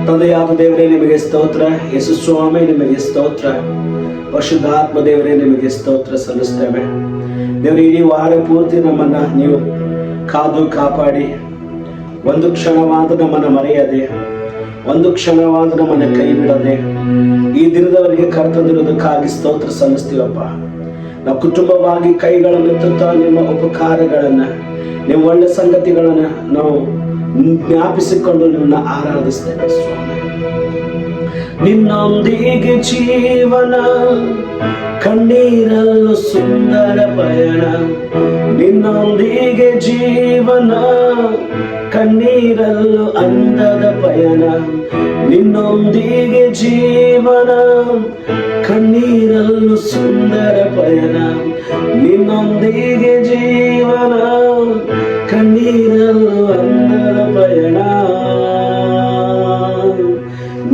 ತಂದೆಯಾದ ದೇವರೇ ನಿಮಗೆ ಸ್ತೋತ್ರ, ಯೇಸು ಸ್ವಾಮಿ ನಿಮಗೆ ಸ್ತೋತ್ರ, ಪರಿಶುದ್ಧಾತ್ಮ ದೇವರೇ ನಿಮಗೆ ಸ್ತೋತ್ರ ಸಲ್ಲಿಸ್ತೇವೆ. ದೇವರೇ, ಈ ವಾರ ಪೂರ್ತಿ ನಮ್ಮನ್ನ ನೀವು ಕಾದು ಕಾಪಾಡಿ, ಒಂದು ಕ್ಷಣವಾದ ನಮ್ಮನ್ನು ಮರೆಯದೆ, ಒಂದು ಕ್ಷಣವಾದ ನಮ್ಮನ್ನ ಕೈ ಬಿಡದೆ ಈ ದಿನದವರೆಗೆ ಕರೆತಂದಿರುವುದಕ್ಕಾಗಿ ಸ್ತೋತ್ರ ಸಲ್ಲಿಸ್ತೀವಪ್ಪ. ನಾವು ಕುಟುಂಬವಾಗಿ ಕೈಗಳನ್ನು ಎತ್ತುತ್ತಾ ನಿಮ್ಮ ಉಪಕಾರಗಳನ್ನ, ನಿಮ್ಮ ಒಳ್ಳೆ ಸಂಗತಿಗಳನ್ನ ನಾವು ಜ್ಞಾಪಿಸಿಕೊಂಡು ನಿಮ್ಮನ್ನ ಆರಾಧಿಸ್ತೇವೆ ಸ್ವಾಮಿ. ನಿನ್ನೊಂದಿಗೆ ಜೀವನ, ಕಣ್ಣೀರಲ್ಲೂ ಸುಂದರ ಪಯಣ. ನಿನ್ನೊಂದಿಗೆ ಜೀವನ, ಕಣ್ಣೀರಲ್ಲೂ ಅಂದದ ಪಯಣ. ನಿನ್ನೊಂದಿಗೆ ಜೀವನ, ಕಣ್ಣೀರಲ್ಲೂ ಸುಂದರ ಪಯಣ. ನಿನ್ನೊಂದಿಗೆ ಜೀವನ, ಕಣ್ಣೀರಲ್ಲೂ ಅಂದದ ಪಯಣ.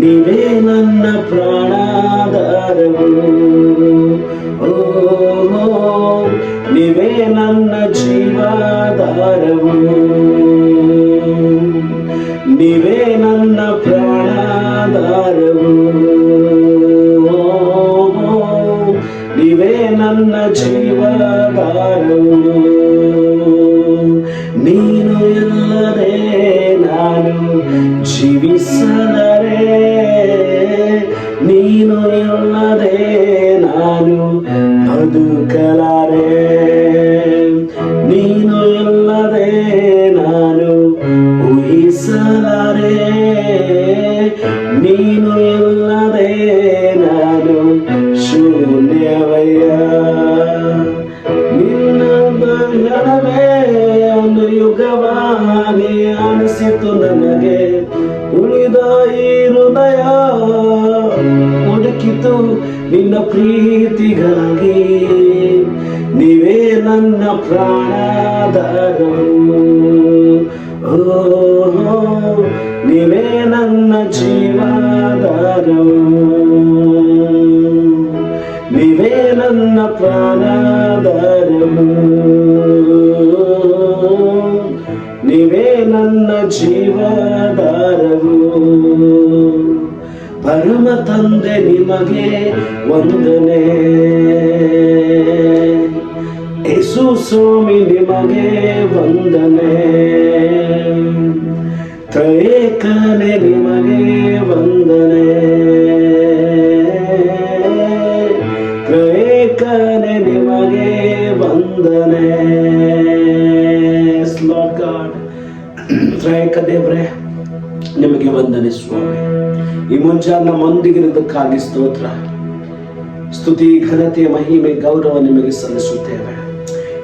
ನೀವೇ ನನ್ನ ಪ್ರಾಣಾಧಾರವು, ಓ ನೀವೇ ನನ್ನ ಜೀವಾಧಾರವು. ನೀವೇ ನನ್ನ ಪ್ರಾಣಾಧಾರವು, ನೀವೇ ನನ್ನ ಜೀವಾಧಾರವು. ನೀನು ಇಲ್ಲದೆ ನಾನು ಜೀವಿಸಲಾರೆ, ನೀನು ಇಲ್ಲದೆ ನಾನು ಬದುಕಲಾರೆ. ನೀನು ಇಲ್ಲದೆ ನಾನು ಊಹಿಸಲಾರೆ, ನೀನು ಇಲ್ಲದೆ ನಾನು ಶೂನ್ಯವಯ್ಯ. ನಿನ್ನ ದರ್ಶನವೇ ಒಂದು ಯುಗವಾನಿ ಅನಿಸಿತು ನನಗೆ. ಉಳಿದ ಈ ಹೃದಯ ಹುಡುಕಿತು ನಿನ್ನ ಪ್ರೀತಿಗಾಗಿ. ನೀವೇ ನನ್ನ ಪ್ರಾಣಾಧಾರವು, ಓ ನೀವೇ ನನ್ನ ಜೀವಾಧಾರವು. ನೀವೇ ನನ್ನ ಪ್ರಾಣಾಧಾರವು, ನೀವೇ ನನ್ನ ಜೀವಾಧಾರವು. ಪರಮ ತಂದೆ ನಿಮಗೆ ವಂದನೆ, ಯೇಸು ಸ್ವಾಮಿ ನಿಮಗೆ ವಂದನೆ, ತ್ರಯೇಕನೇ ನಿಮಗೆ ವಂದನೆ, ತ್ರಯೇಕನೇ ನಿಮಗೆ ವಂದನೆ. ಲಾರ್ಡ್ ಗಾಡ್, ತ್ರಯೇಕ ದೇವರೇ ನಿಮಗೆ ವಂದನೆ ಸ್ವಾಮಿ. ಈ ಮುಂಜಾನೆ ನಮ್ಮೊಂದಿಗಿರುವುದಕ್ಕಾಗಿ ಸ್ತೋತ್ರ, ಸ್ತುತಿ, ಘನತೆ, ಮಹಿಮೆ, ಗೌರವ ನಿಮಗೆ ಸಲ್ಲಿಸುತ್ತೇವೆ.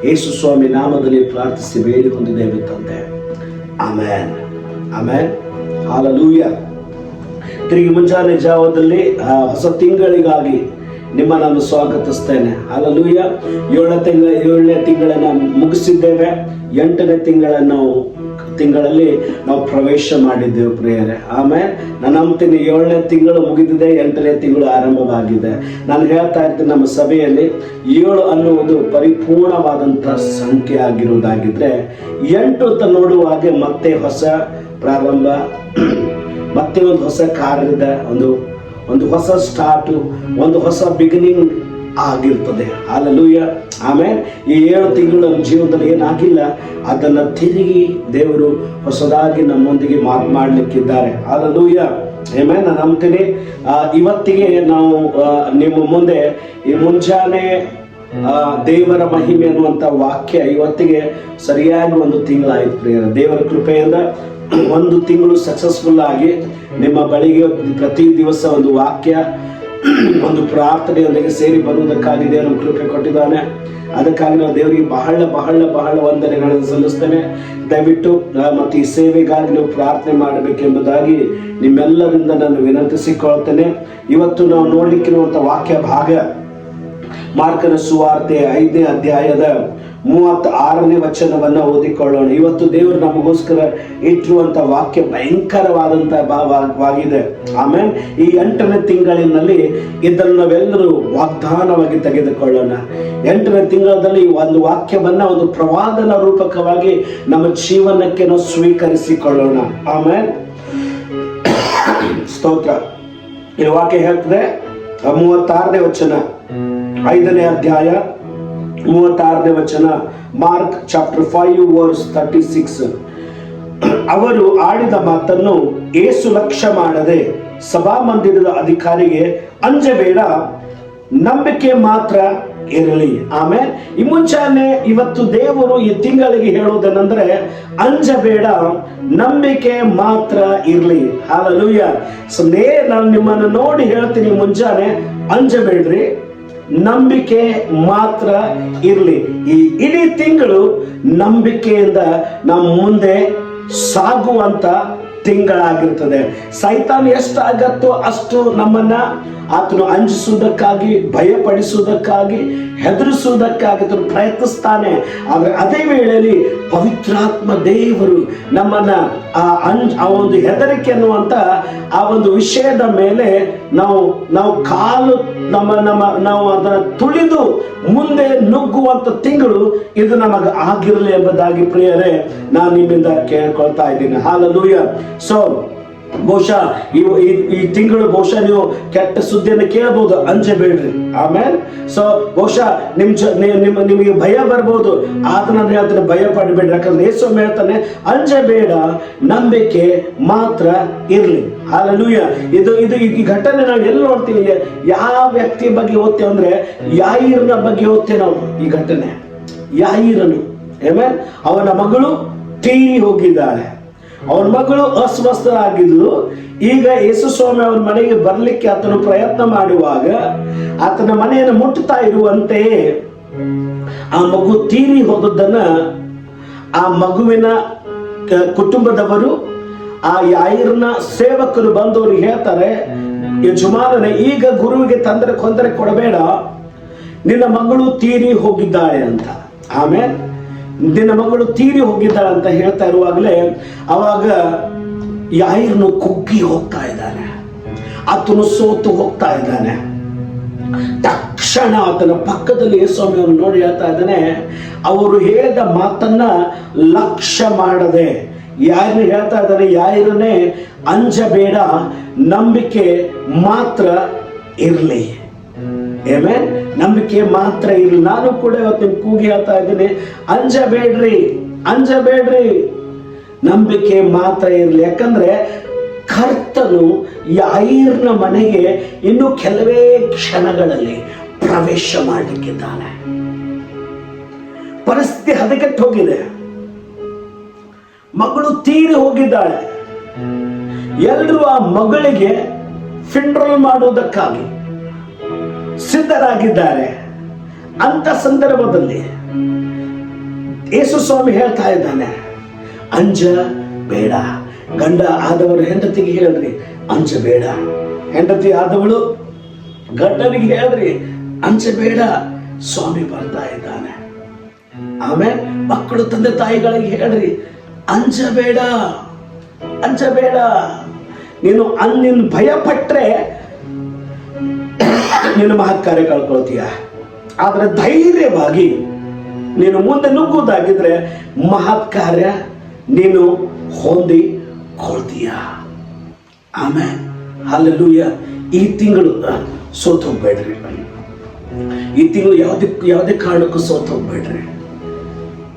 ಯೇಸು ಸ್ವಾಮಿ ನಾಮದಲ್ಲಿ ಪ್ರಾರ್ಥಿಸಿ ಬೇಡಿ ಹೊಂದಿದ್ದೇವೆ ತಂದೆ. Amen, amen, hallelujah. ತಿರುಗಿ ಮುಂಜಾನೆ ಜಾವದಲ್ಲಿ ಹೊಸ ತಿಂಗಳಿಗಾಗಿ ನಿಮ್ಮ ನಾನು ಸ್ವಾಗತಿಸ್ತೇನೆ. ಹಾಲೆಲೂಯಾ. 7ನೇ ತಿಂಗಳನ್ನು ಮುಗಿಸಿದ್ದೇವೆ. 8ನೇ ತಿಂಗಳಲ್ಲಿ ನಾವು ಪ್ರವೇಶ ಮಾಡಿದ್ದೇವೆ ಪ್ರಿಯರೇ. ಆಮೇಲೆ ನಾನು ನಂಬ್ತೀನಿ 7ನೇ ತಿಂಗಳು ಮುಗಿದಿದೆ, 8ನೇ ತಿಂಗಳು ಆರಂಭವಾಗಿದೆ. ನಾನು ಹೇಳ್ತಾ ಇರ್ತೀನಿ, ನಮ್ಮ ಸಭೆಯಲ್ಲಿ 7 ಅನ್ನುವುದು ಪರಿಪೂರ್ಣವಾದಂಥ ಸಂಖ್ಯೆ ಆಗಿರುವುದಾಗಿದ್ರೆ, 8 ಅಂತ ನೋಡುವಾಗ ಮತ್ತೆ ಹೊಸ ಪ್ರಾರಂಭ, ಮತ್ತೆ ಒಂದು ಹೊಸ ಕಾರ್ಯದ ಒಂದು ಹೊಸ ಸ್ಟಾರ್ಟು, ಒಂದು ಹೊಸ ಬಿಗಿನಿಂಗ್ ಆಗಿರ್ತದೆ. ಹಾಲೆಲೂಯಾ. ಆಮೇಲೆ ಈ 7 ತಿಂಗಳು ನಮ್ಮ ಜೀವನದಲ್ಲಿ ಏನಾಗಿಲ್ಲ, ಅದನ್ನು ತಿರುಗಿ ದೇವರು ಹೊಸದಾಗಿ ನಮ್ಮೊಂದಿಗೆ ಮಾತನಾಡಲಿಕ್ಕಿದ್ದಾರೆ. ಹಾಲೆಲೂಯಾ. ಆಮೇಲೆ ನಾನು ನಂಬ್ತೀನಿ, ಇವತ್ತಿಗೆ ನಾವು ನಿಮ್ಮ ಮುಂದೆ ಈ ಮುಂಜಾನೆ ದೇವರ ಮಹಿಮೆ ಅನ್ನುವಂಥ ವಾಕ್ಯ ಇವತ್ತಿಗೆ ಸರಿಯಾಗಿ 1 ತಿಂಗಳಾಯಿತು ಪ್ರಿಯರ. ದೇವರ ಕೃಪೆಯಿಂದ 1 ತಿಂಗಳು ಸಕ್ಸಸ್ಫುಲ್ ಆಗಿ ನಿಮ್ಮ ಬಳಿಗೆ ಪ್ರತಿ ದಿವಸ ಒಂದು ವಾಕ್ಯ, ಒಂದು ಪ್ರಾರ್ಥನೆಯೊಂದಿಗೆ ಸೇರಿ ಬರುವುದಕ್ಕಾಗಿ ದೇವರು ಕೃಪೆ ಕೊಟ್ಟಿದ್ದಾನೆ. ಅದಕ್ಕಾಗಿ ನಾವು ದೇವರಿಗೆ ಬಹಳ ಬಹಳ ಬಹಳ ವಂದನೆಗಳನ್ನು ಸಲ್ಲಿಸ್ತೇನೆ. ದಯವಿಟ್ಟು ಮತ್ತು ಈ ಸೇವೆಗಾಗಿ ನೀವು ಪ್ರಾರ್ಥನೆ ಮಾಡಬೇಕೆಂಬುದಾಗಿ ನಿಮ್ಮೆಲ್ಲರಿಂದ ನಾನು ವಿನಂತಿಸಿಕೊಳ್ತೇನೆ. ಇವತ್ತು ನಾವು ನೋಡಲಿಕ್ಕಿರುವಂಥ ವಾಕ್ಯ ಭಾಗ ಮಾರ್ಕನ ಸುವಾರ್ತೆ 5ನೇ ಅಧ್ಯಾಯದ 36ನೇ ವಚನವನ್ನು ಓದಿಕೊಳ್ಳೋಣ. ಇವತ್ತು ದೇವರು ನಮಗೋಸ್ಕರ ಇಟ್ಟಿರುವಂಥ ವಾಕ್ಯ ಭಯಂಕರವಾದಂಥ ಭಾವವಾಗಿದೆ. ಆಮೇಲೆ ಈ 8ನೇ ತಿಂಗಳಿನಲ್ಲಿ ಇದನ್ನು ನಾವೆಲ್ಲರೂ ವಾಗ್ದಾನವಾಗಿ ತೆಗೆದುಕೊಳ್ಳೋಣ. 8ನೇ ತಿಂಗಳಲ್ಲಿ ಒಂದು ವಾಕ್ಯವನ್ನ ಒಂದು ಪ್ರವಾದನ ರೂಪಕವಾಗಿ ನಮ್ಮ ಜೀವನಕ್ಕೆ ನಾವು ಸ್ವೀಕರಿಸಿಕೊಳ್ಳೋಣ. ಆಮೇಲೆ ಸ್ತೋತ್ರ. ಈ ವಾಕ್ಯ ಹೇಳ್ತದೆ 36ನೇ ವಚನ, 5ನೇ ಅಧ್ಯಾಯ 36ನೇ ವಚನ, ಮಾರ್ಕ್ ಚಾಪ್ಟರ್ 5 ವರ್ಸ್ 36. ಅವರು ಆಡಿದ ಮಾತನ್ನು ಏಸು ಲಕ್ಷ್ಯ ಮಾಡದೆ ಸಭಾಮಂದಿರದ ಅಧಿಕಾರಿಗೆ ಅಂಜಬೇಡ, ನಂಬಿಕೆ ಮಾತ್ರ ಇರಲಿ. ಆಮೇಲೆ ಈ ಮುಂಚಾನೆ ಇವತ್ತು ದೇವರು ಈ ತಿಂಗಳಿಗೆ ಹೇಳೋದೇನೆಂದ್ರೆ ಅಂಜಬೇಡ, ನಂಬಿಕೆ ಮಾತ್ರ ಇರಲಿ. ಹಲ್ಲೆಲೂಯಾ. ಸೊ ನಾನು ನಿಮ್ಮನ್ನು ನೋಡಿ ಹೇಳ್ತೀನಿ, ಮುಂಜಾನೆ ಅಂಜಬೇಡ್ರಿ, ನಂಬಿಕೆ ಮಾತ್ರ ಇರಲಿ. ಈ ಇಡೀ ತಿಂಗಳು ನಂಬಿಕೆಯಿಂದ ನಾವು ಮುಂದೆ ಸಾಗುವಂತ ತಿಂಗಳಾಗಿರ್ತದೆ. ಸೈತಾನ್ ಎಷ್ಟಾಗತ್ತೋ ಅಷ್ಟು ನಮ್ಮನ್ನ ಆತನು ಅಂಜಿಸುವುದಕ್ಕಾಗಿ, ಭಯಪಡಿಸುವುದಕ್ಕಾಗಿ, ಹೆದರಿಸುವುದಕ್ಕಾಗಿ ಪ್ರಯತ್ನಿಸ್ತಾನೆ. ಆದರೆ ಅದೇ ವೇಳೆಯಲ್ಲಿ ಪವಿತ್ರಾತ್ಮ ದೇವರು ನಮ್ಮನ್ನ ಆ ಒಂದು ಹೆದರಿಕೆ ಅನ್ನುವಂತ ಆ ಒಂದು ವಿಷಯದ ಮೇಲೆ ನಾವು ಕಾಲು ನಾವು ಅದನ್ನ ತುಳಿದು ಮುಂದೆ ನುಗ್ಗುವಂತ ತಿಂಗಳು ಇದು ನಮಗೆ ಆಗಿರಲಿ ಎಂಬುದಾಗಿ ಪ್ರಿಯರೇ ನಾನು ನಿಮ್ಮಿಂದ ಕೇಳ್ಕೊಳ್ತಾ ಇದ್ದೀನಿ. ಹಲ್ಲೆಲೂಯಾ. ಸೊ ಬಹುಶಃ ಈ ತಿಂಗಳು ಬಹುಶಃ ನೀವು ಕೆಟ್ಟ ಸುದ್ದಿಯನ್ನು ಕೇಳಬಹುದು, ಅಂಜಬೇಡ್ರಿ. ಆಮೇಲೆ ಸೊ ಬಹುಶಃ ನಿಮಗೆ ಭಯ ಬರ್ಬೋದು, ಆತನ ಹೇಳ್ತಾನೆ ಭಯ ಪಡಬೇಡ್ರಿ. ಯಾಕಂದ್ರೆ ಯೇಸು ಹೇಳ್ತಾನೆ ಅಂಜಬೇಡ, ನಂಬಿಕೆ ಮಾತ್ರ ಇರ್ಲಿ. ಹಲ್ಲೆಲೂಯಾ. ಇದು ಈ ಘಟನೆ ನಾವು ಎಲ್ಲಿ ನೋಡ್ತೀವಿ? ಯಾವ ವ್ಯಕ್ತಿ ಬಗ್ಗೆ ಓದ್ತೇವೆ ಅಂದ್ರೆ ಯಾಯೀರನ ಬಗ್ಗೆ ಓದ್ತೇವೆ ನಾವು. ಈ ಘಟನೆ ಯಾಯೀರನು, ಆಮೇಲೆ ಅವನ ಮಗಳು ತೀರಿ ಹೋಗಿದ್ದಾಳೆ. ಅವನ ಮಗಳು ಅಸ್ವಸ್ಥರಾಗಿದ್ಲು. ಈಗ ಯೇಸು ಸ್ವಾಮಿ ಅವನ ಮನೆಗೆ ಬರ್ಲಿಕ್ಕೆ ಆತನು ಪ್ರಯತ್ನ ಮಾಡುವಾಗ ಆತನ ಮನೆಯನ್ನು ಮುಟ್ಟುತ್ತಾ ಇರುವಂತೆಯೇ ಆ ಮಗು ತೀರಿ ಹೋದದ್ದನ್ನ ಆ ಮಗುವಿನ ಕುಟುಂಬದವರು, ಆ ಯಾಯೀರನ ಸೇವಕರು ಬಂದವರಿಗೆ ಹೇಳ್ತಾರೆ, ಯಜಮಾನನೇ, ಈಗ ಗುರುವಿಗೆ ತೊಂದರೆ ಕೊಡಬೇಡ, ನಿನ್ನ ಮಗಳು ತೀರಿ ಹೋಗಿದ್ದಾಳೆ ಅಂತ. ಆಮೇಲೆ ನಿನ್ನ ಮಗಳು ತೀರಿ ಹೋಗಿದ್ದಾಳೆ ಅಂತ ಹೇಳ್ತಾ ಇರುವಾಗಲೇ ಅವಾಗ ಯಾಯೀರನು ಕುಗ್ಗಿ ಹೋಗ್ತಾ ಇದ್ದಾನೆ, ಆತನು ಸೋತು ಹೋಗ್ತಾ ಇದ್ದಾನೆ. ತಕ್ಷಣ ಆತನ ಪಕ್ಕದಲ್ಲಿ ಯೇಸುವನ್ನು ನೋಡಿ ಹೇಳ್ತಾ ಇದ್ದಾನೆ, ಅವರು ಹೇಳಿದ ಮಾತನ್ನ ಲಕ್ಷ್ಯ ಮಾಡದೆ ಯಾರು ಹೇಳ್ತಾ ಇದ್ದಾನೆ, ಯಾಯೀರನೇ ಅಂಜಬೇಡ, ನಂಬಿಕೆ ಮಾತ್ರ ಇರಲಿ. ಆಮೆನ್. ನಂಬಿಕೆ ಮಾತ್ರ ಇರಲಿ. ನಾನು ಕೂಡ ಇವತ್ತು ನಿಮ್ಗೆ ಕೂಗಿ ಹೇಳ್ತಾ ಇದ್ದೀನಿ, ಅಂಜಬೇಡ್ರಿ, ನಂಬಿಕೆ ಮಾತ್ರ ಇರಲಿ. ಯಾಕಂದ್ರೆ ಕರ್ತನು ಯಾಯೀರನ ಮನೆಗೆ ಇನ್ನು ಕೆಲವೇ ಕ್ಷಣಗಳಲ್ಲಿ ಪ್ರವೇಶ ಮಾಡಲಿಕ್ಕಿದ್ದಾನೆ. ಪರಿಸ್ಥಿತಿ ಹದಗೆಟ್ಟು ಹೋಗಿದೆ, ಮಗಳು ತೀರಿ ಹೋಗಿದ್ದಾಳೆ. ಎಲ್ಲರೂ ಆ ಮಗಳಿಗೆ ಫಿಂಡ್ರಲ್ ಮಾಡುವುದಕ್ಕಾಗಿ ಸಿದ್ಧರಾಗಿದ್ದಾರೆ. ಅಂತ ಸಂದರ್ಭದಲ್ಲಿ ಯೇಸು ಸ್ವಾಮಿ ಹೇಳ್ತಾ ಇದ್ದಾನೆ, ಅಂಜಬೇಡ. ಗಂಡ ಆದವರು ಹೆಂಡತಿಗೆ ಹೇಳ್ರಿ ಅಂಜಬೇಡ, ಹೆಂಡತಿ ಆದವಳು ಗಂಡನಿಗೆ ಹೇಳ್ರಿ ಅಂಜಬೇಡ, ಸ್ವಾಮಿ ಬರ್ತಾ ಇದ್ದಾನೆ. ಆಮೇಲೆ ಮಕ್ಕಳು ತಂದೆ ತಾಯಿಗಳಿಗೆ ಹೇಳ್ರಿ ಅಂಜಬೇಡ. ನೀನು ಭಯ ಪಟ್ರೆ ನೀನು ಮಹತ್ ಕಾರ್ಯ ಕಳ್ಕೊಳ್ತೀಯ. ಆದ್ರೆ ಧೈರ್ಯವಾಗಿ ನೀನು ಮುಂದೆ ನುಗ್ಗುವುದಾಗಿದ್ರೆ ಮಹತ್ ಕಾರ್ಯ ನೀನು ಹೊಂದಿಕೊಳ್ತೀಯ. ಆಮೇಲೆ ಹಲ್ಲೆಲೂಯಾ. ಈ ತಿಂಗಳು ಸೋತು ಹೋಗ್ಬೇಡ್ರಿ. ಈ ತಿಂಗಳು ಯಾವುದೇ ಕಾರಣಕ್ಕೂ ಸೋತು ಹೋಗ್ಬೇಡ್ರಿ.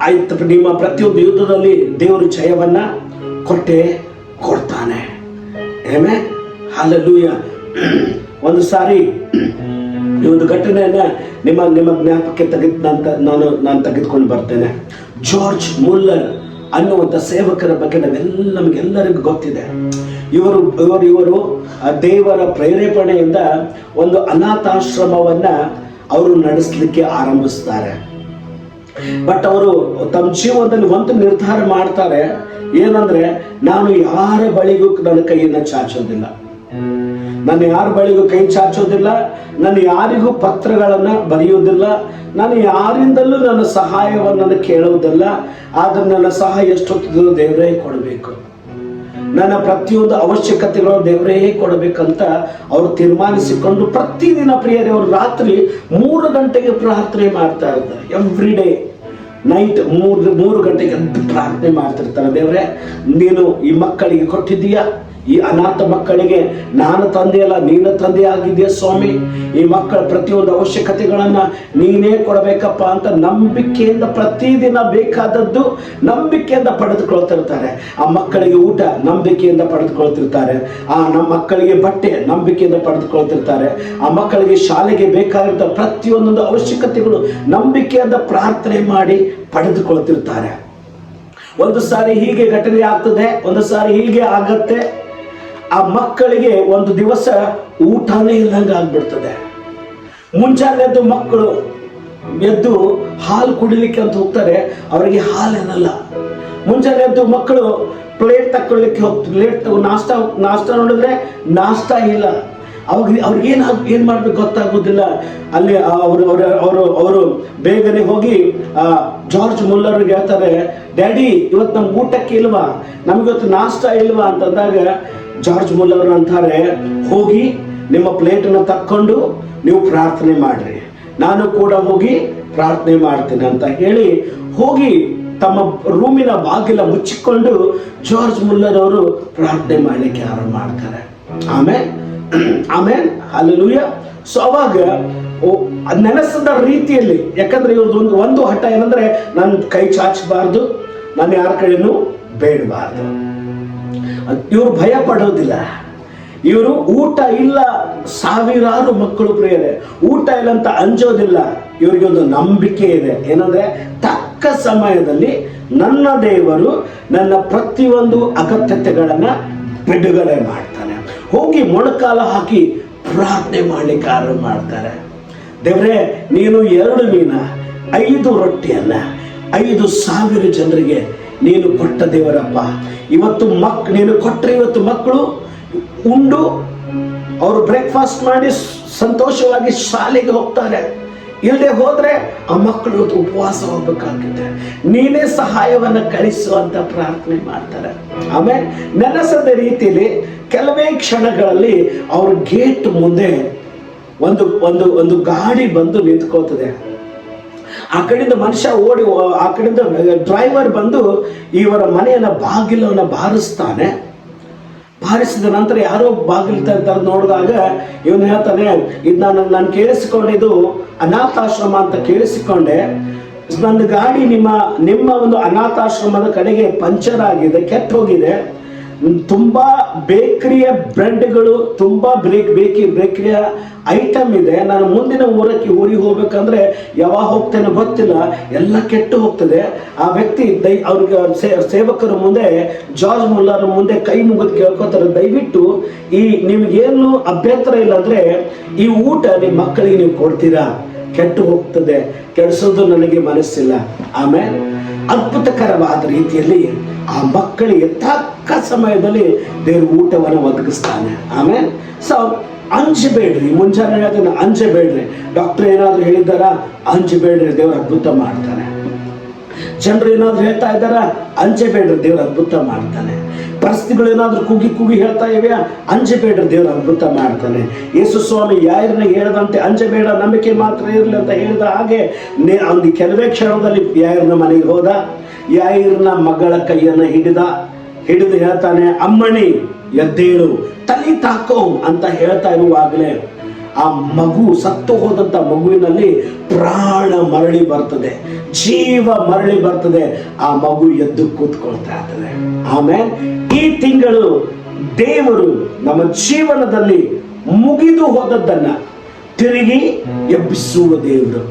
ಆಯ್ತು, ನಿಮ್ಮ ಪ್ರತಿಯೊಂದು ಯುದ್ಧದಲ್ಲಿ ದೇವರು ಜಯವನ್ನ ಕೊಡ್ತಾನೆ. ಆಮೇಲೆ ಹಲ್ಲೆಲೂಯಾ. ಒಂದು ಸಾರಿ ಈ ಒಂದು ಘಟನೆಯನ್ನ ನಿಮ್ಮ ಜ್ಞಾಪಕಕ್ಕೆ ನಾನು ತೆಗೆದುಕೊಂಡು ಬರ್ತೇನೆ. ಜಾರ್ಜ್ ಮುಲ್ಲರ್ ಅನ್ನುವಂಥ ಸೇವಕರ ಬಗ್ಗೆ ನಮಗೆಲ್ಲರಿಗೂ ಗೊತ್ತಿದೆ. ಇವರು ದೇವರ ಪ್ರೇರೇಪಣೆಯಿಂದ ಒಂದು ಅನಾಥಾಶ್ರಮವನ್ನ ಅವರು ನಡೆಸಲಿಕ್ಕೆ ಆರಂಭಿಸ್ತಾರೆ. ಬಟ್ ಅವರು ತಮ್ಮ ಜೀವನದಲ್ಲಿ ಒಂದು ನಿರ್ಧಾರ ಮಾಡ್ತಾರೆ, ಏನಂದ್ರೆ ನಾನು ಯಾರ ಬಳಿಗೂ ನನ್ನ ಕೈಯನ್ನು ಚಾಚೋದಿಲ್ಲ, ನಾನು ಯಾರ ಬಳಿಗೂ ಕೈ ಚಾಚೋದಿಲ್ಲ, ನಾನು ಯಾರಿಗೂ ಪತ್ರಗಳನ್ನ ಬರೆಯುವುದಿಲ್ಲ, ನಾನು ಯಾರಿಂದಲೂ ನನ್ನ ಸಹಾಯವನ್ನು ಕೇಳುವುದಿಲ್ಲ. ಆದ್ರೆ ನನ್ನ ಸಹಾಯ ಎಷ್ಟೊತ್ತಿದ್ರು ದೇವರೇ ಕೊಡಬೇಕು, ನನ್ನ ಪ್ರತಿಯೊಂದು ಅವಶ್ಯಕತೆಗಳು ದೇವರೇ ಕೊಡಬೇಕಂತ ಅವರು ತೀರ್ಮಾನಿಸಿಕೊಂಡು ಪ್ರತಿದಿನ ಪ್ರಿಯರೇ ಅವರು ರಾತ್ರಿ 3 ಗಂಟೆಗೆ ಪ್ರಾರ್ಥನೆ ಮಾಡ್ತಾ ಇರ್ತಾರೆ. ಎವ್ರಿ ಡೇ ನೈಟ್ 3 ಗಂಟೆಗೆ ಪ್ರಾರ್ಥನೆ ಮಾಡ್ತಿರ್ತಾರೆ. ದೇವರೇ, ನೀನು ಈ ಮಕ್ಕಳಿಗೆ ಕೊಟ್ಟಿದ್ದೀಯಾ, ಈ ಅನಾಥ ಮಕ್ಕಳಿಗೆ ನಾನು ತಂದೆಯಲ್ಲ, ನೀನು ತಂದೆ ಆಗಿದೆಯಾ ಸ್ವಾಮಿ, ಈ ಮಕ್ಕಳ ಪ್ರತಿಯೊಂದು ಅವಶ್ಯಕತೆಗಳನ್ನ ನೀನೇ ಕೊಡಬೇಕಪ್ಪ ಅಂತ ನಂಬಿಕೆಯಿಂದ ಪ್ರತಿದಿನ ಬೇಕಾದದ್ದು ನಂಬಿಕೆಯಿಂದ ಪಡೆದುಕೊಳ್ತಿರ್ತಾರೆ. ಆ ಮಕ್ಕಳಿಗೆ ಊಟ ನಂಬಿಕೆಯಿಂದ ಪಡೆದುಕೊಳ್ತಿರ್ತಾರೆ. ನಮ್ಮ ಮಕ್ಕಳಿಗೆ ಬಟ್ಟೆ ನಂಬಿಕೆಯಿಂದ ಪಡೆದುಕೊಳ್ತಿರ್ತಾರೆ. ಆ ಮಕ್ಕಳಿಗೆ ಶಾಲೆಗೆ ಬೇಕಾಗಿದ್ದ ಪ್ರತಿಯೊಂದೊಂದು ಅವಶ್ಯಕತೆಗಳು ನಂಬಿಕೆಯಿಂದ ಪ್ರಾರ್ಥನೆ ಮಾಡಿ ಪಡೆದುಕೊಳ್ತಿರ್ತಾರೆ. ಒಂದು ಸಾರಿ ಹೀಗೆ ಘಟನೆ ಆಗ್ತದೆ, ಒಂದು ಸಾರಿ ಹೀಗೆ ಆಗತ್ತೆ. ಆ ಮಕ್ಕಳಿಗೆ ಒಂದು ದಿವಸ ಊಟನೇ ಇಲ್ಲಂಗೆ ಆಗ್ಬಿಡ್ತದೆ. ಮುಂಜಾನೆ ಎದ್ದು ಮಕ್ಕಳು ಎದ್ದು ಹಾಲು ಕುಡಿಲಿಕ್ಕೆ ಅಂತ ಹೋಗ್ತಾರೆ, ಅವರಿಗೆ ಹಾಲೇನಲ್ಲ. ಮುಂಜಾನೆ ಎದ್ದು ಮಕ್ಕಳು ಪ್ಲೇಟ್ ತಕ್ಕೊಳ್ಳಿಕ್ಕೆ ಪ್ಲೇಟ್ ನಾಷ್ಟ ನೋಡಿದ್ರೆ ನಾಷ್ಟ ಇಲ್ಲ. ಅವ್ರಿಗೆ ಏನ್ ಮಾಡ್ಬೇಕು ಗೊತ್ತಾಗೋದಿಲ್ಲ. ಅಲ್ಲಿ ಅವರು ಬೇಗನೆ ಹೋಗಿ ಜಾರ್ಜ್ ಮುಲ್ಲರ್ಗೆ ಹೇಳ್ತಾರೆ, ಡ್ಯಾಡಿ ಇವತ್ತು ನಮ್ಗೆ ಊಟಕ್ಕೆ ಇಲ್ವಾ, ನಮ್ಗಿವತ್ತು ನಾಷ್ಟ ಇಲ್ವಾ ಅಂತಂದಾಗ ಜಾರ್ಜ್ ಮುಲ್ಲರ್ ಅಂತಾರೆ, ಹೋಗಿ ನಿಮ್ಮ ಪ್ಲೇಟನ್ನು ತಕ್ಕೊಂಡು ನೀವು ಪ್ರಾರ್ಥನೆ ಮಾಡ್ರಿ, ನಾನು ಕೂಡ ಹೋಗಿ ಪ್ರಾರ್ಥನೆ ಮಾಡ್ತೀನಿ ಅಂತ ಹೇಳಿ ಹೋಗಿ ತಮ್ಮ ರೂಮಿನ ಬಾಗಿಲ ಮುಚ್ಚಿಕೊಂಡು ಜಾರ್ಜ್ ಮುಲ್ಲರ್ ಅವರು ಪ್ರಾರ್ಥನೆ ಮಾಡ್ಲಿಕ್ಕೆ ಆರಂಭ ಮಾಡ್ತಾರೆ. ಆಮೇಲೆ ಹಲ್ಲೆಲೂಯ. ಸೊ ಅವಾಗ ನೆನೆಸದ ರೀತಿಯಲ್ಲಿ, ಯಾಕಂದ್ರೆ ಇವ್ರದ್ದು ಒಂದು ಹಠ ಏನಂದ್ರೆ, ನನ್ನ ಕೈ ಚಾಚಬಾರ್ದು, ನಾನು ಯಾರ ಕಡೆನೂ ಬೇಡಬಾರ್ದು. ಇವರು ಭಯ ಪಡೋದಿಲ್ಲ. ಇವರು ಊಟ ಇಲ್ಲ, ಸಾವಿರಾರು ಮಕ್ಕಳು ಪ್ರಿಯರೇ, ಊಟ ಇಲ್ಲ ಅಂತ ಅಂಜೋದಿಲ್ಲ. ಇವರಿಗೆ ಒಂದು ನಂಬಿಕೆ ಇದೆ, ಏನಂದ್ರೆ ತಕ್ಕ ಸಮಯದಲ್ಲಿ ನನ್ನ ದೇವರು ನನ್ನ ಪ್ರತಿಯೊಂದು ಅಗತ್ಯತೆಗಳನ್ನ ಬಿಡುಗಡೆ ಮಾಡ್ತಾನೆ. ಹೋಗಿ ಮೊಣಕಾಲ ಹಾಕಿ ಪ್ರಾರ್ಥನೆ ಮಾಡ್ಲಿಕ್ಕೆ ಆರಂಭ ಮಾಡ್ತಾರೆ. ದೇವರೇ, ನೀನು 2 ಮೀನ 5 ರೊಟ್ಟಿಯನ್ನ 5,000 ಜನರಿಗೆ ನೀನು ಕೊಟ್ಟ ದೇವರಪ್ಪ. ಇವತ್ತು ನೀನು ಕೊಟ್ಟರೆ ಇವತ್ತು ಮಕ್ಕಳು ಉಂಡು ಅವರು ಬ್ರೇಕ್ಫಾಸ್ಟ್ ಮಾಡಿ ಸಂತೋಷವಾಗಿ ಶಾಲೆಗೆ ಹೋಗ್ತಾರೆ. ಇಲ್ಲದೆ ಹೋದ್ರೆ ಆ ಮಕ್ಕಳು ಉಪವಾಸ ಹೋಗ್ಬೇಕಾಗುತ್ತೆ. ನೀನೇ ಸಹಾಯವನ್ನ ಕಳಿಸುವಂತ ಪ್ರಾರ್ಥನೆ ಮಾಡ್ತಾರೆ. ಆಮೇಲೆ ನೆನೆಸದ ರೀತಿಯಲ್ಲಿ ಕೆಲವೇ ಕ್ಷಣಗಳಲ್ಲಿ ಅವ್ರ ಗೇಟ್ ಮುಂದೆ ಒಂದು ಗಾಡಿ ಬಂದು ನಿಂತ್ಕೋತದೆ. ಆ ಕಡೆಯಿಂದ ಮನುಷ್ಯ ಓಡಿ, ಆ ಕಡೆಯಿಂದ ಡ್ರೈವರ್ ಬಂದು ಇವರ ಮನೆಯನ್ನ ಬಾಗಿಲನ್ನ ಬಾರಿಸ್ತಾನೆ. ಬಾರಿಸಿದ ನಂತರ ಯಾರೋ ಬಾಗಿಲು ತೆರೆದು ನೋಡಿದಾಗ ಇವನು ಹೇಳ್ತಾನೆ, ಇದು ನಾನು ಕೇಳಿಸಿಕೊಂಡಿದ್ದು ಅನಾಥಾಶ್ರಮ ಅಂತ ಕೇಳಿಸಿಕೊಂಡೆ. ನನ್ನ ಗಾಡಿ ನಿಮ್ಮ ಒಂದು ಅನಾಥಾಶ್ರಮದ ಕಡೆಗೆ ಪಂಚರ್ ಆಗಿದೆ, ಕೆಟ್ಟ ಹೋಗಿದೆ. ತುಂಬಾ ಬೇಕರಿಯ ಬ್ರೆಡ್ಗಳು, ತುಂಬಾ ಬೇಕರಿಯ ಐಟಮ್ ಇದೆ. ನಾನು ಮುಂದಿನ ಊರಿಗೆ ಹೋಗ್ಬೇಕಂದ್ರೆ ಯಾವಾಗ ಹೋಗ್ತೇನೆ ಗೊತ್ತಿಲ್ಲ, ಎಲ್ಲ ಕೆಟ್ಟು ಹೋಗ್ತದೆ. ಆ ವ್ಯಕ್ತಿ ಅವ್ರಿಗೆ ಸೇವಕರ ಮುಂದೆ, ಜಾರ್ಜ್ ಮುಲ್ಲರ್ ಮುಂದೆ ಕೈ ಮುಗಿದು ಕೇಳ್ಕೊತಾರೆ, ದಯವಿಟ್ಟು ನಿಮ್ಗೇನು ಅಭ್ಯಂತರ ಇಲ್ಲ ಅಂದ್ರೆ ಈ ಊಟ ನಿಮ್ಮ ಮಕ್ಕಳಿಗೆ ನೀವು ಕೊಡ್ತೀರಾ? ಕೆಟ್ಟು ಹೋಗ್ತದೆ, ಕೆಡಿಸೋದು ನನಗೆ ಮನಸ್ಸಿಲ್ಲ. ಆಮೇಲೆ ಅದ್ಭುತಕರವಾದ ರೀತಿಯಲ್ಲಿ ಆ ಮಕ್ಕಳಿಗೆ ತಕ್ಕ ಸಮಯದಲ್ಲಿ ದೇವರು ಊಟವನ್ನು ಒದಗಿಸ್ತಾನೆ. ಆಮೇಲೆ ಸೊ ಅಂಜಬೇಡ್ರಿ, ಮುಂಜಾನೆ ಹೇಳ್ತಾನೆ ಅಂಜಬೇಡ್ರಿ. ಡಾಕ್ಟರ್ ಏನಾದ್ರು ಹೇಳಿದ್ದಾರ, ಅಂಜಬೇಡ್ರಿ, ದೇವರು ಅದ್ಭುತ ಮಾಡ್ತಾನೆ. ಜನರು ಏನಾದ್ರು ಹೇಳ್ತಾ ಇದ್ದಾರ, ಅಂಜಬೇಡ್ರಿ, ದೇವರು ಅದ್ಭುತ ಮಾಡ್ತಾನೆ. ಪರಿಸ್ಥಿತಿಗಳು ಏನಾದ್ರು ಕೂಗಿ ಹೇಳ್ತಾ ಇವೆ, ಅಂಜಬೇಡ್ರಿ, ದೇವರು ಅದ್ಭುತ ಮಾಡ್ತಾನೆ. ಯೇಸು ಸ್ವಾಮಿ ಯಾರನ್ನ ಹೇಳ್ದಂತೆ ಅಂಜಬೇಡ, ನಂಬಿಕೆ ಮಾತ್ರ ಇರಲಿ ಅಂತ ಹೇಳಿದ ಹಾಗೆ ಒಂದು ಕೆಲವೇ ಕ್ಷಣದಲ್ಲಿ ಯಾರನ್ನ ಮನೆಗೆ ಹೋದ. ಯಾಯಿರನ ಮಗಳ ಕೈಯನ್ನ ಹಿಡಿದು ಹೇಳ್ತಾನೆ, ಅಮ್ಮಣಿ ಎದ್ದೇಳು, ತಲೆ ತಾಕೋ ಅಂತ ಹೇಳ್ತಾ ಇರುವಾಗಲೇ ಆ ಮಗು, ಸತ್ತು ಹೋದಂತ ಮಗುವಿನಲ್ಲಿ ಪ್ರಾಣ ಮರಳಿ ಬರ್ತದೆ, ಜೀವ ಮರಳಿ ಬರ್ತದೆ. ಆ ಮಗು ಎದ್ದು ಕೂತ್ಕೊಳ್ತಾ ಇರ್ತದೆ. ಆಮೇಲೆ ಈ ತಿಂಗಳು ದೇವರು ನಮ್ಮ ಜೀವನದಲ್ಲಿ ಮುಗಿದು ಹೋದದ್ದನ್ನ ತಿರುಗಿ ಎಬ್ಬಿಸುವ ದೇವರು,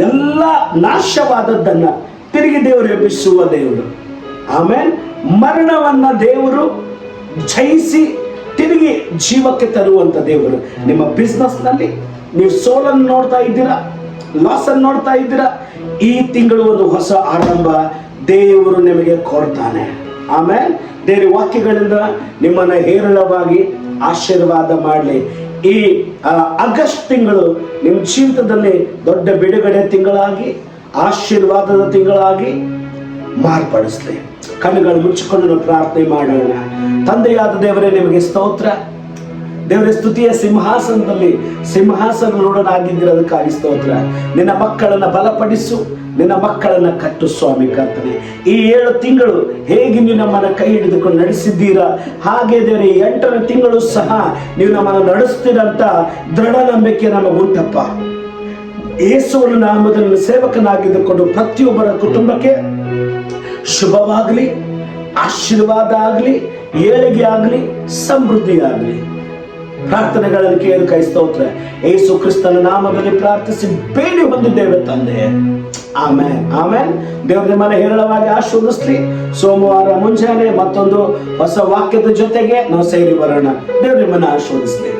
ಎಲ್ಲ ನಾಶವಾದದ್ದನ್ನ ತಿರುಗಿ ದೇವರು ಎಬ್ಬಿಸುವ ದೇವರು. ಆಮೇಲೆ ಮರಣವನ್ನ ದೇವರು ಜಯಿಸಿ ತಿರುಗಿ ಜೀವಕ್ಕೆ ತರುವಂತ ದೇವರು. ನಿಮ್ಮ ಬಿಸ್ನೆಸ್ ನಲ್ಲಿ ನೀವು ಸೋಲನ್ನು ನೋಡ್ತಾ ಇದ್ದೀರಾ, ಲಾಸ್ ಅನ್ನು ನೋಡ್ತಾ ಇದ್ದೀರಾ, ಈ ತಿಂಗಳು ಒಂದು ಹೊಸ ಆರಂಭ ದೇವರು ನಿಮಗೆ ಕೊಡ್ತಾನೆ. ಆಮೇಲೆ ದೇವರ ವಾಕ್ಯಗಳಿಂದ ನಿಮ್ಮನ್ನ ಹೇರಳವಾಗಿ ಆಶೀರ್ವಾದ ಮಾಡಲಿ. ಈ ಆಗಸ್ಟ್ ತಿಂಗಳು ನಿಮ್ಮ ಜೀವಿತದಲ್ಲಿ ದೊಡ್ಡ ಬಿಡುಗಡೆ ತಿಂಗಳಾಗಿ, ಆಶೀರ್ವಾದದ ತಿಂಗಳಾಗಿ ಮಾರ್ಪಡಿಸ್ಲಿ. ಕಣ್ಣುಗಳು ಮುಚ್ಚಿಕೊಂಡು ನಾವು ಪ್ರಾರ್ಥನೆ ಮಾಡೋಣ. ತಂದೆಯಾದ ದೇವರೇ, ನಿಮಗೆ ಸ್ತೋತ್ರ. ದೇವರೇ, ಸ್ತುತಿಯ ಸಿಂಹಾಸನದೊಡನಾಗಿದ್ದಿರೋದಕ್ಕಾಗಿ ಸ್ತೋತ್ರ. ನಿನ್ನ ಮಕ್ಕಳನ್ನ ಬಲಪಡಿಸು, ನಿನ್ನ ಕಟ್ಟು ಸ್ವಾಮಿ ಕರ್ತನೆ. ಈ 7 ತಿಂಗಳು ಹೇಗೆ ನೀವು ನಮ್ಮನ್ನ ಕೈ ಹಿಡಿದುಕೊಂಡು ನಡೆಸಿದ್ದೀರಾ, ಹಾಗೆ ದೇವರೇ 8ನೇ ತಿಂಗಳು ಸಹ ನೀವು ನಮ್ಮನ್ನು ನಡೆಸ್ತೀರಂತ ದೃಢ ನಂಬಿಕೆ ನಮಗುಂಟಪ್ಪ. ಯೇಸುವಿನ ನಾಮದಲ್ಲಿ ಸೇವಕನಾಗಿದ್ದುಕೊಂಡು ಪ್ರತಿಯೊಬ್ಬರ ಕುಟುಂಬಕ್ಕೆ ಶುಭವಾಗಲಿ, ಆಶೀರ್ವಾದ ಆಗಲಿ, ಏಳಿಗೆ ಆಗಲಿ, ಸಮೃದ್ಧಿ ಆಗಲಿ. ಪ್ರಾರ್ಥನೆಗಳನ್ನು ಕೇಳಿ ಕೈ ಸ್ತೋತ್ರ. ಯೇಸು ಕ್ರಿಸ್ತನ ನಾಮದಲ್ಲಿ ಪ್ರಾರ್ಥಿಸಿ ಬೇಡಿ ಹೊಂದಿದ್ದೇವೆ ತಂದೆ. ಆಮೇನ್, ಆಮೇನ್. ದೇವರ ನಿಮ್ಮನ್ನ ಹೇರಳವಾಗಿ ಆಶೀರ್ವದಿಸಲಿ. ಸೋಮವಾರ ಮುಂಜಾನೆ ಮತ್ತೊಂದು ಹೊಸ ವಾಕ್ಯದ ಜೊತೆಗೆ ನಾವು ಸೇರಿ ಬರೋಣ. ದೇವರ ನಿಮ್ಮನ್ನ ಆಶೀರ್ವದಿಸಲಿ.